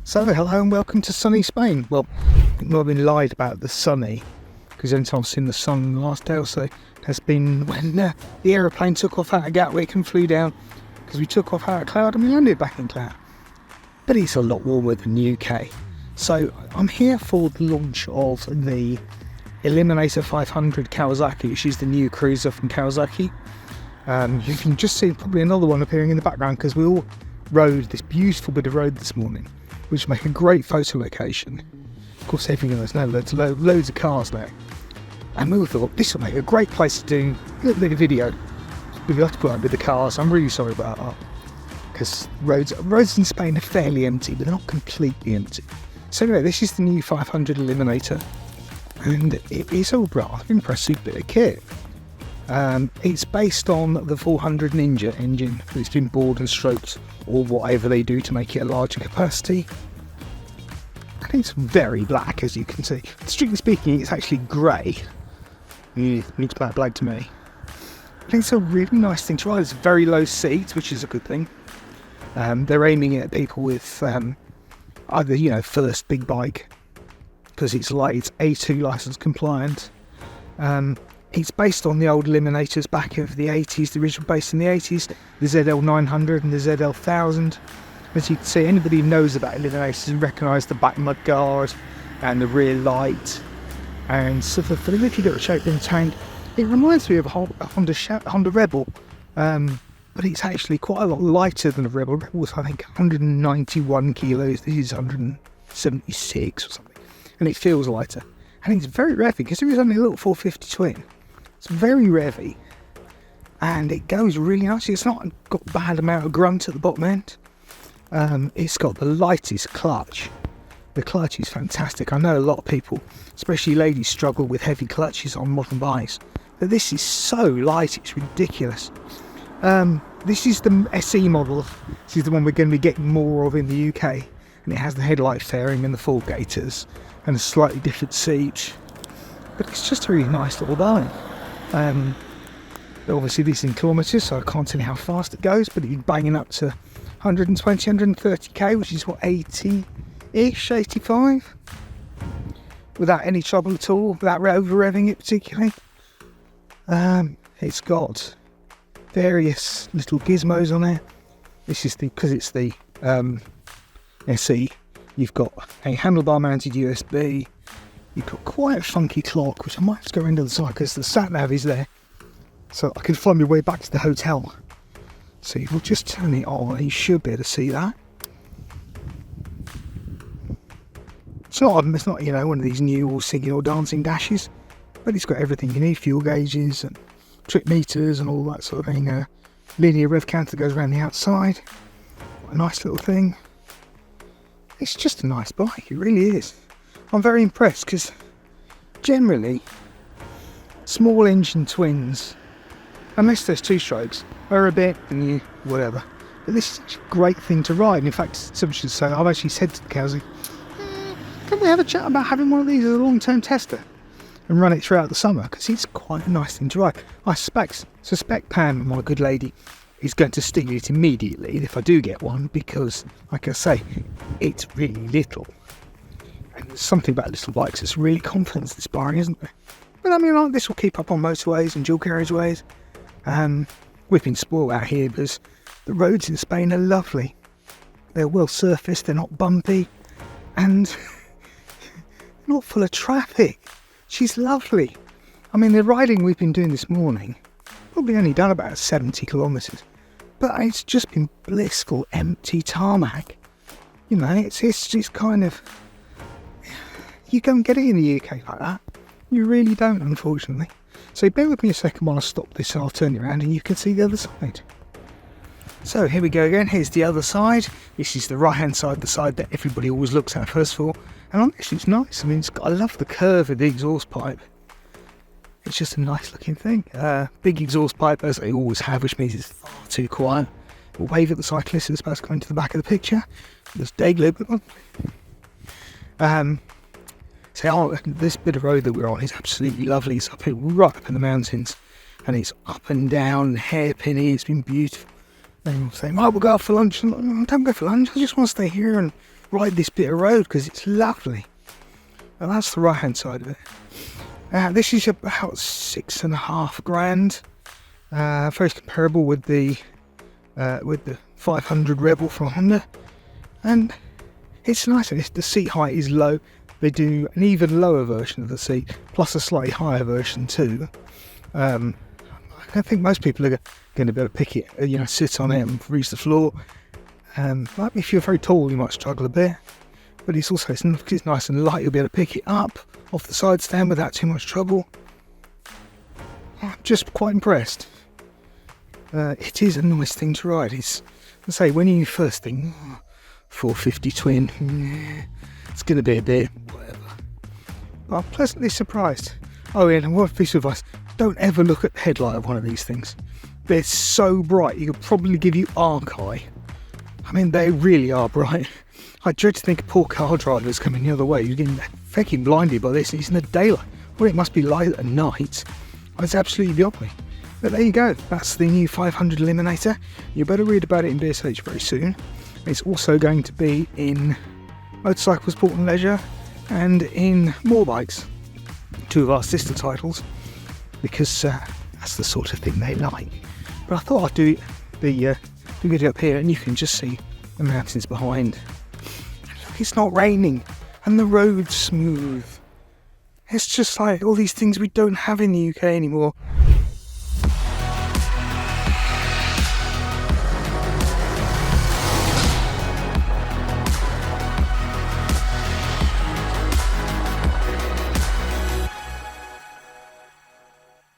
So hello and welcome to sunny Spain. Well, I've been lied about the sunny, because any time I've seen the sun in the last day or so has been when the aeroplane took off out of Gatwick and flew down, because we took off out of Cloud and we landed back in Cloud. But it's a lot warmer than the UK. So I'm here for the launch of the Eliminator 500 Kawasaki, which is the new cruiser from Kawasaki. You can just see probably another one appearing in the background, because we all rode this beautiful bit of road this morning, which make a great photo location. Of course, everything there's loads of cars there, and we thought this would make a great place to do a little bit of video. We'd like to put up with the cars. I'm really sorry about that, because roads in Spain are fairly empty, but they're not completely empty. So anyway, this is the new 500 Eliminator, and it is a rather impressive bit of kit. It's based on the 400 Ninja engine, but it's been bored and stroked, or whatever they do to make it a larger capacity. And it's very black, as you can see. Strictly speaking, it's actually grey. Looks black to me. But it's a really nice thing to ride. It's very low seats, which is a good thing. They're aiming it at people with either, first big bike, because it's A2 license compliant. It's based on the old Eliminators back of the 80s, the original base in the 80s, the ZL900 and the ZL1000. As you can see, anybody who knows about Eliminators will recognise the back mud guard and the rear light, and so for the little bit of shape in the tank, it reminds me of a Honda Rebel, but it's actually quite a lot lighter than a Rebel. Rebel was, I think, 191 kilos, this is 176 or something, and it feels lighter. And it's very revvy, because there is only a little 450 twin. It's very revvy, and it goes really nicely. It's not got a bad amount of grunt at the bottom end. It's got the lightest clutch. The clutch is fantastic. I know a lot of people, especially ladies, struggle with heavy clutches on modern bikes, but this is so light, it's ridiculous. This is the SE model. This is the one we're going to be getting more of in the UK, and it has the headlight fairing and the four gaiters and a slightly different seat, but it's just a really nice little bike. Obviously this is in kilometres, so I can't tell you how fast it goes, but it's banging up to 120, 130k, which is what, 80-ish, 85, without any trouble at all, without over revving it particularly. It's got various little gizmos on it. This is because it's the SE. You've got a handlebar mounted USB. You've got quite a funky clock, which I might have to go around to the side, because the sat nav is there, so I can find my way back to the hotel. So you'll just turn it on and you should be able to see that. It's not one of these new all singing or dancing dashes, but it's got everything you need: fuel gauges and trip meters and all that sort of thing. Linear rev counter that goes around the outside. A nice little thing. It's just a nice bike, it really is. I'm very impressed, because generally small engine twins, unless there's two strokes, are a bit whatever. But this is a great thing to ride. In fact, some should say, I've actually said to the Kawasaki, can we have a chat about having one of these as a long-term tester and run it throughout the summer, because it's quite a nice thing to ride. I suspect Pam, my good lady, is going to steal it immediately if I do get one, because, like I say, it's really little. And there's something about little bikes that's really confidence inspiring, isn't there? But I mean, this will keep up on motorways and dual carriageways. We've been spoiled out here because the roads in Spain are lovely. They're well surfaced, they're not bumpy, and not full of traffic. She's lovely. I mean, the riding we've been doing this morning, probably only done about 70 kilometres, but it's just been blissful, empty tarmac. It's kind of, you don't get it in the UK like that. You really don't, unfortunately. So bear with me a second while I stop this, and I'll turn you around and you can see the other side. So here we go again. Here's the other side. This is the right hand side, the side that everybody always looks at first of all. And honestly, it's nice. I mean, I love the curve of the exhaust pipe. It's just a nice looking thing. Big exhaust pipe, as they always have, which means it's far too quiet. We'll wave at the cyclist as opposed to going to the back of the picture. Just deglo. So this bit of road that we're on is absolutely lovely. It's right up in the mountains, and it's up and down, hairpinny. It's been beautiful. They will say, "Oh, we'll go out for lunch." And, "Oh, don't go for lunch. I just want to stay here and ride this bit of road because it's lovely. And that's the right hand side of it. This is about £6,500. Very comparable with the 500 Rebel from Honda, and it's nice. The seat height is low. They do an even lower version of the seat, plus a slightly higher version too. I think most people are going to be able to pick it, sit on it and reach the floor. If you're very tall, you might struggle a bit, but it's also, because it's nice and light, you'll be able to pick it up off the side stand without too much trouble. I'm just quite impressed. It is a nice thing to ride. It's, I say, when you first think 450 twin, it's going to be a bit whatever. But I'm pleasantly surprised. Oh yeah, and one piece of advice: don't ever look at the headlight of one of these things. They're so bright, you could probably give you arc eye. I mean, they really are bright. I dread to think of poor car drivers coming the other way. You're getting fucking blinded by this. It's in the daylight. Well, it must be light at night. It's absolutely the opposite. But there you go. That's the new 500 Eliminator. You better read about it in BSH very soon. It's also going to be in Motorcycle Sport and Leisure and in MoreBikes, two of our sister titles, because that's the sort of thing they like. But I thought I'd do the video up here, and you can just see the mountains behind. Look, it's not raining, and the road's smooth. It's just like all these things we don't have in the UK anymore.